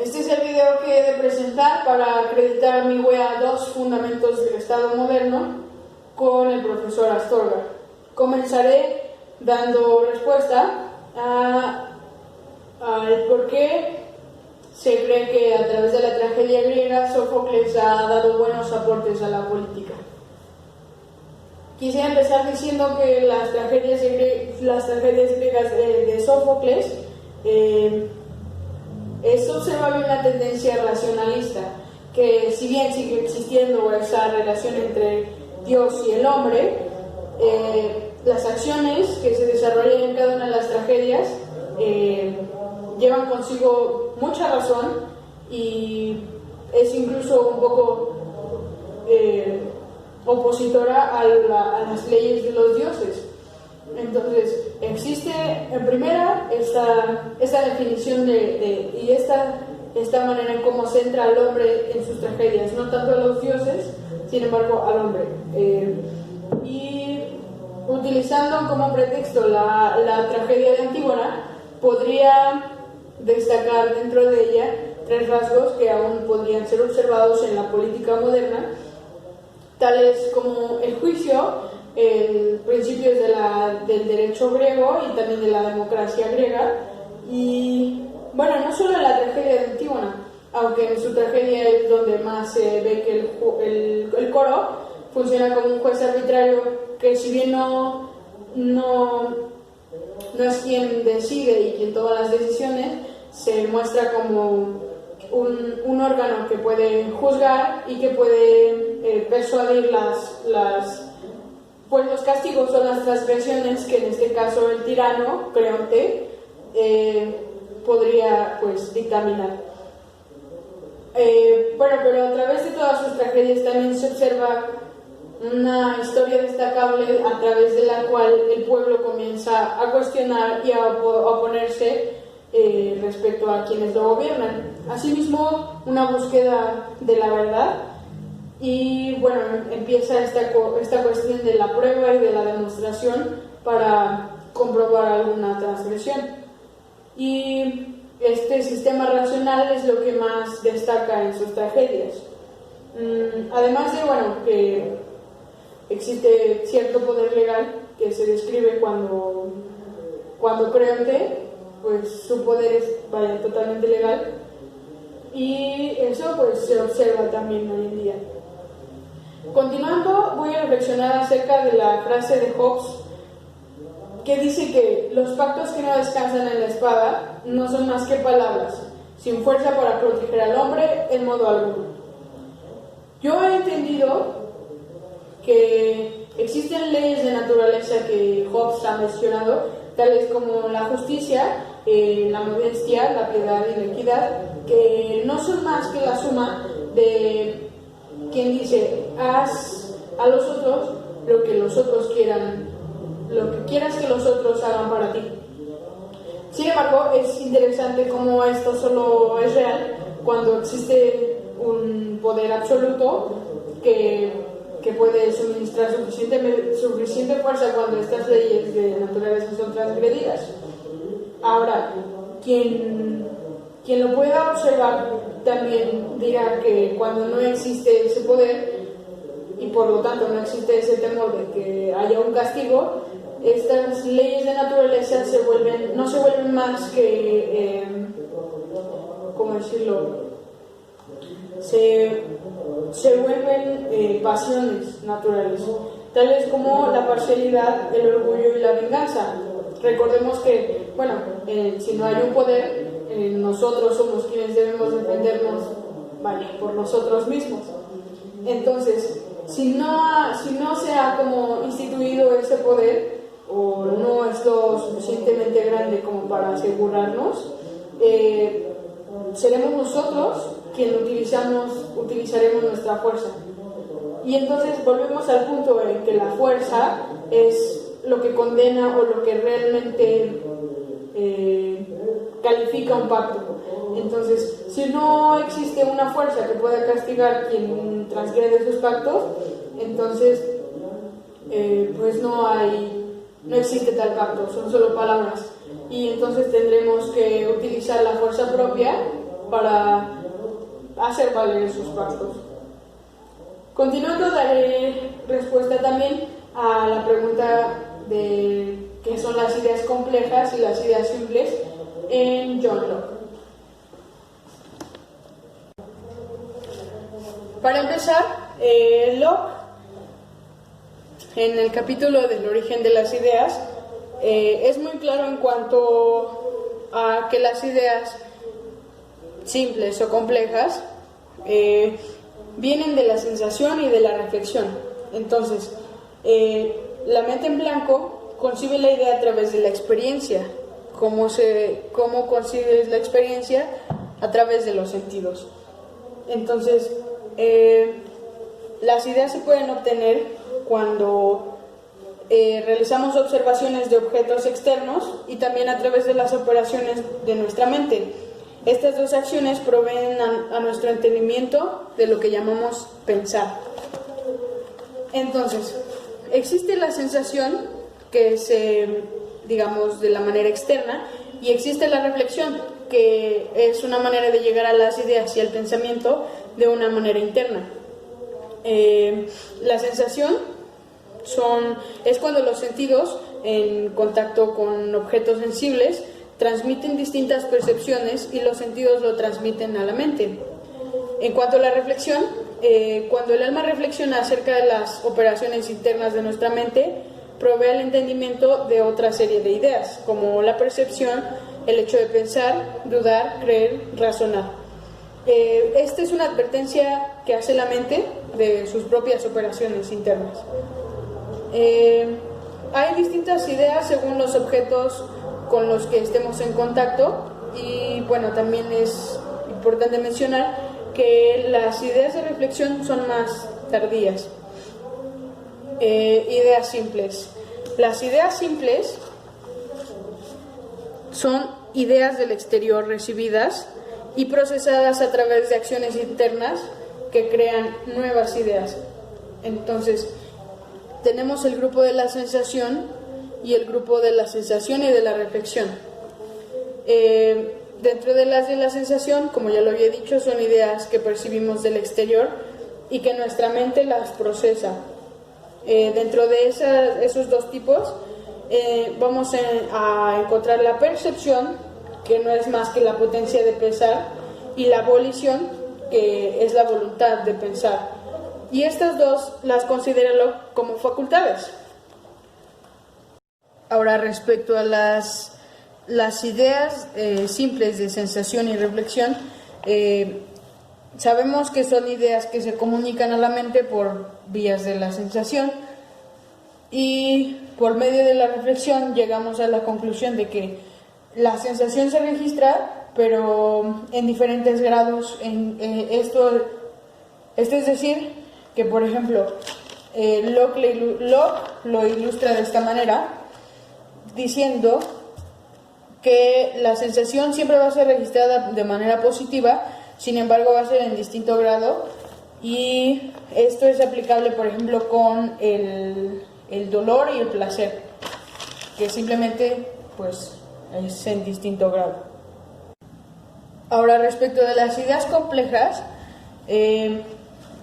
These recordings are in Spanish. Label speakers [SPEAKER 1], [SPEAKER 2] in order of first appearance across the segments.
[SPEAKER 1] Este es el video que he de presentar para acreditar mi WEA 2 Fundamentos del Estado Moderno con el profesor Astorga. Comenzaré dando respuesta al por qué se cree que a través de la tragedia griega Sófocles ha dado buenos aportes a la política. Quisiera empezar diciendo que las tragedias griegas de Sófocles es observable una tendencia racionalista, que si bien sigue existiendo esa relación entre Dios y el hombre, las acciones que se desarrollan en cada una de las tragedias llevan consigo mucha razón y es incluso un poco opositora a las leyes de los dioses. Entonces, existe en primera esta definición y esta manera en cómo centra al hombre en sus tragedias, no tanto a los dioses, sin embargo al hombre. Y utilizando como pretexto la tragedia de Antígona, podría destacar dentro de ella tres rasgos que aún podrían ser observados en la política moderna, tales como el juicio, principios del derecho griego y también de la democracia griega. Y bueno, no solo en la tragedia de Antígona, aunque en su tragedia es donde más se ve que el coro funciona como un juez arbitrario que, si bien no es quien decide y quien toma las decisiones, se muestra como un órgano que puede juzgar y que puede persuadir pues los castigos son las transgresiones que en este caso el tirano, Creonte, podría pues dictaminar. Pero a través de todas sus tragedias también se observa una historia destacable a través de la cual el pueblo comienza a cuestionar y a oponerse respecto a quienes lo gobiernan. Asimismo, una búsqueda de la verdad. Y bueno, empieza esta cuestión de la prueba y de la demostración para comprobar alguna transgresión. Y este sistema racional es lo que más destaca en sus tragedias. Además de, que existe cierto poder legal que se describe cuando Creonte, pues su poder es totalmente legal. Y eso pues se observa también hoy en día. Continuando, voy a reflexionar acerca de la frase de Hobbes que dice que los pactos que no descansan en la espada no son más que palabras, sin fuerza para proteger al hombre en modo alguno. Yo he entendido que existen leyes de naturaleza que Hobbes ha mencionado, tales como la justicia, la modestia, la piedad y la equidad, que no son más que la suma de quien dice: haz a los otros lo que los otros quieran, lo que quieras que los otros hagan para ti. Sin embargo, es interesante cómo esto solo es real cuando existe un poder absoluto que puede suministrar suficiente fuerza cuando estas leyes de naturaleza son transgredidas. Ahora, quien lo pueda observar también dirá que cuando no existe ese poder y por lo tanto no existe ese temor de que haya un castigo, estas leyes de naturaleza no se vuelven más que, ¿cómo decirlo? Se vuelven pasiones naturales, tales como la parcialidad, el orgullo y la venganza. Recordemos que, si no hay un poder, nosotros somos quienes debemos defendernos, por nosotros mismos. Entonces, si no se ha como instituido ese poder, o no es lo suficientemente grande como para asegurarnos, seremos nosotros quienes utilizaremos nuestra fuerza. Y entonces volvemos al punto en que la fuerza es lo que condena o lo que realmente califica un pacto. Entonces, si no existe una fuerza que pueda castigar a quien transgrede sus pactos, entonces pues no existe tal pacto, son solo palabras. Y entonces tendremos que utilizar la fuerza propia para hacer valer sus pactos. Continuando, daré respuesta también a la pregunta de qué son las ideas complejas y las ideas simples en John Locke. Para empezar, Locke, en el capítulo del origen de las ideas, es muy claro en cuanto a que las ideas simples o complejas vienen de la sensación y de la reflexión. Entonces, la mente en blanco concibe la idea a través de la experiencia. ¿Cómo concibes la experiencia? A través de los sentidos. Entonces, las ideas se pueden obtener cuando realizamos observaciones de objetos externos y también a través de las operaciones de nuestra mente. Estas dos acciones proveen a nuestro entendimiento de lo que llamamos pensar. Entonces, existe la sensación que es, digamos, de la manera externa, y existe la reflexión, que es una manera de llegar a las ideas y al pensamiento de una manera interna. La sensación es cuando los sentidos, en contacto con objetos sensibles, transmiten distintas percepciones y los sentidos lo transmiten a la mente. En cuanto a la reflexión, cuando el alma reflexiona acerca de las operaciones internas de nuestra mente, provee el entendimiento de otra serie de ideas, como la percepción, el hecho de pensar, dudar, creer, razonar. Esta es una advertencia que hace la mente de sus propias operaciones internas. Hay distintas ideas según los objetos con los que estemos en contacto, y bueno, también es importante mencionar que las ideas de reflexión son más tardías. Ideas simples. Las ideas simples son ideas del exterior recibidas y procesadas a través de acciones internas que crean nuevas ideas. Entonces, tenemos el grupo de la sensación y el grupo de la sensación y de la reflexión. Dentro de las de la sensación, como ya lo había dicho, son ideas que percibimos del exterior y que nuestra mente las procesa. Dentro de esos dos tipos vamos a encontrar la percepción, que no es más que la potencia de pensar, y la volición, que es la voluntad de pensar. Y estas dos las considero como facultades. Ahora, respecto a las ideas simples de sensación y reflexión, sabemos que son ideas que se comunican a la mente por vías de la sensación, y por medio de la reflexión llegamos a la conclusión de que la sensación se registra, pero en diferentes grados. Esto es decir, que por ejemplo, Locke lo ilustra de esta manera, diciendo que la sensación siempre va a ser registrada de manera positiva, sin embargo va a ser en distinto grado, y esto es aplicable, por ejemplo, con el dolor y el placer, que simplemente pues es en distinto grado. Ahora, respecto de las ideas complejas,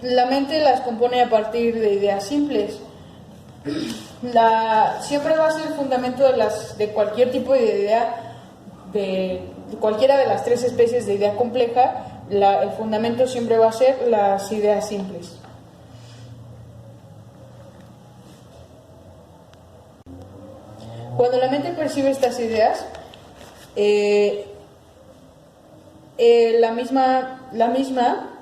[SPEAKER 1] la mente las compone a partir de ideas simples. Siempre va a ser el fundamento de cualquier tipo de idea, de cualquiera de las tres especies de idea compleja. El fundamento siempre va a ser las ideas simples. Cuando la mente percibe estas ideas, la misma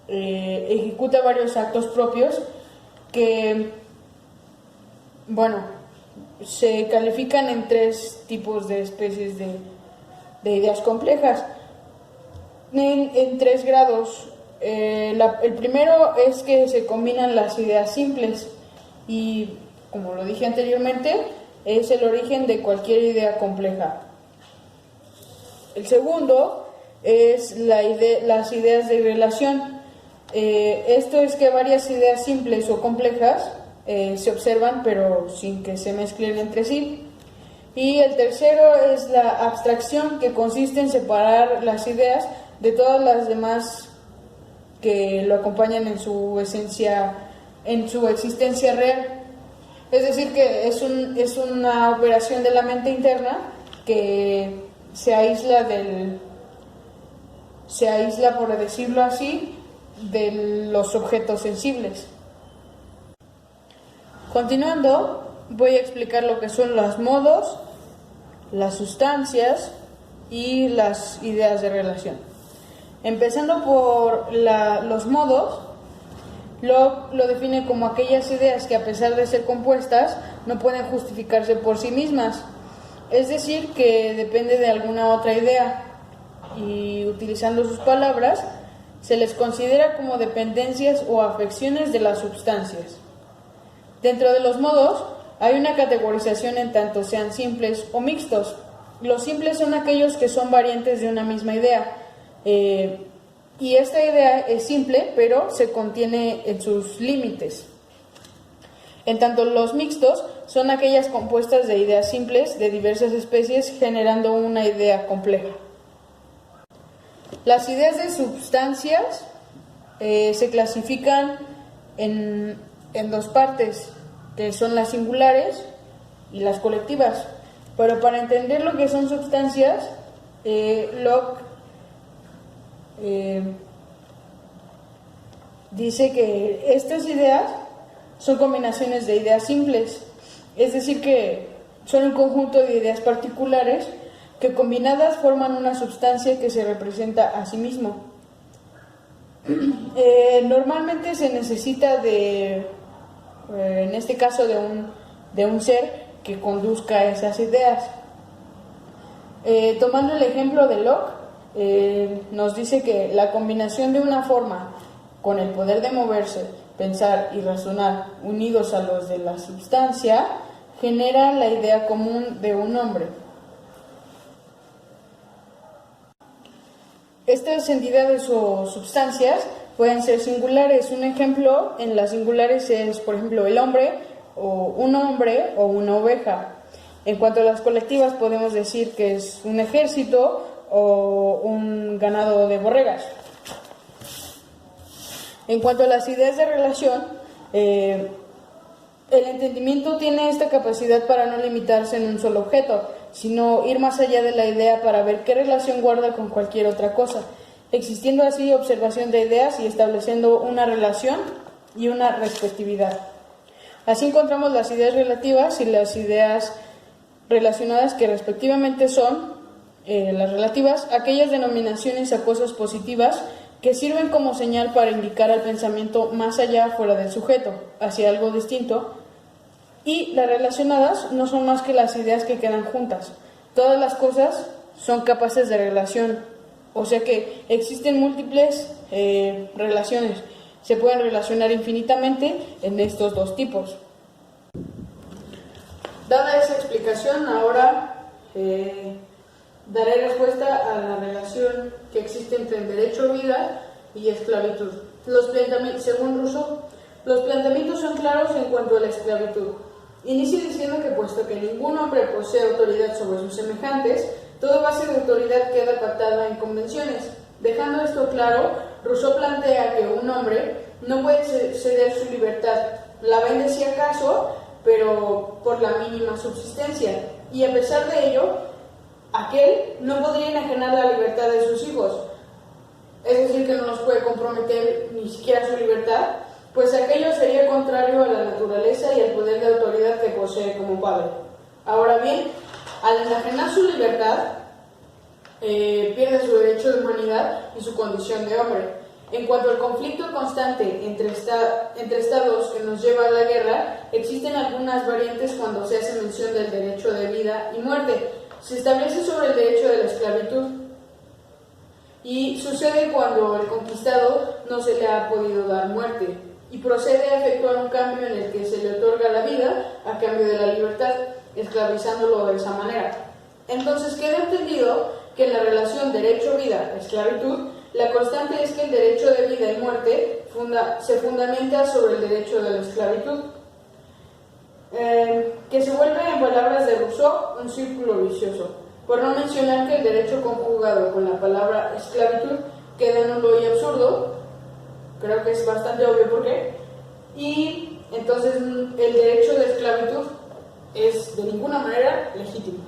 [SPEAKER 1] ejecuta varios actos propios que, bueno, se califican en tres tipos de especies de ideas complejas, en tres grados. El primero es que se combinan las ideas simples, y como lo dije anteriormente, es el origen de cualquier idea compleja. El segundo es las ideas de relación. Esto es que varias ideas simples o complejas se observan, pero sin que se mezclen entre sí. Y el tercero es la abstracción, que consiste en separar las ideas de todas las demás que lo acompañan en su esencia, en su existencia real. Es decir, que es una operación de la mente interna que se aísla, por decirlo así, de los objetos sensibles. Continuando, voy a explicar lo que son los modos, las sustancias y las ideas de relación. Empezando por los modos, Locke lo define como aquellas ideas que, a pesar de ser compuestas, no pueden justificarse por sí mismas. Es decir, que depende de alguna otra idea, y utilizando sus palabras, se les considera como dependencias o afecciones de las sustancias. Dentro de los modos hay una categorización en tanto sean simples o mixtos. Los simples son aquellos que son variantes de una misma idea, y esta idea es simple, pero se contiene en sus límites. En tanto, los mixtos son aquellas compuestas de ideas simples de diversas especies, generando una idea compleja. Las ideas de sustancias se clasifican en dos partes, que son las singulares y las colectivas. Pero para entender lo que son sustancias, Locke dice que estas ideas son combinaciones de ideas simples, es decir, que son un conjunto de ideas particulares que combinadas forman una sustancia que se representa a sí mismo. Normalmente se necesita en este caso, de un ser que conduzca esas ideas. Tomando el ejemplo de Locke, nos dice que la combinación de una forma con el poder de moverse, pensar y razonar unidos a los de la sustancia genera la idea común de un hombre. Estas entidades o sustancias pueden ser singulares. Un ejemplo en las singulares es, por ejemplo, el hombre o una oveja. En cuanto a las colectivas, podemos decir que es un ejército o un ganado de borregas. En cuanto a las ideas de relación, el entendimiento tiene esta capacidad para no limitarse en un solo objeto, sino ir más allá de la idea para ver qué relación guarda con cualquier otra cosa, existiendo así observación de ideas y estableciendo una relación y una respectividad. Así encontramos las ideas relativas y las ideas relacionadas, que respectivamente son las relativas, aquellas denominaciones a cosas positivas que sirven como señal para indicar al pensamiento más allá, fuera del sujeto, hacia algo distinto, y las relacionadas no son más que las ideas que quedan juntas. Todas las cosas son capaces de relación, o sea que existen múltiples relaciones. Se pueden relacionar infinitamente en estos dos tipos. Dada esa explicación, ahora daré respuesta a la relación que existe entre el derecho a vida y esclavitud. Según Rousseau, los planteamientos son claros en cuanto a la esclavitud. Inicia diciendo que, puesto que ningún hombre posee autoridad sobre sus semejantes, toda base de autoridad queda pactada en convenciones. Dejando esto claro, Rousseau plantea que un hombre no puede ceder su libertad, la vende si acaso, pero por la mínima subsistencia, y a pesar de ello, aquel no podría enajenar la libertad de sus hijos, es decir, que no los puede comprometer ni siquiera su libertad, pues aquello sería contrario a la naturaleza y al poder de autoridad que posee como padre. Ahora bien, al enajenar su libertad, pierde su derecho de humanidad y su condición de hombre. En cuanto al conflicto constante entre estados que nos lleva a la guerra, existen algunas variantes cuando se hace mención del derecho de vida y muerte. Se establece sobre el derecho de la esclavitud, y sucede cuando el conquistado no se le ha podido dar muerte, y procede a efectuar un cambio en el que se le otorga la vida a cambio de la libertad, esclavizándolo de esa manera. Entonces queda entendido que en la relación derecho-vida-esclavitud, la constante es que el derecho de vida y muerte se fundamenta sobre el derecho de la esclavitud, que se vuelve, en palabras de Rousseau, un círculo vicioso. por no mencionar que el derecho conjugado con la palabra esclavitud queda nulo y absurdo. Creo que es bastante obvio por qué. Y entonces el derecho de esclavitud es de ninguna manera legítimo.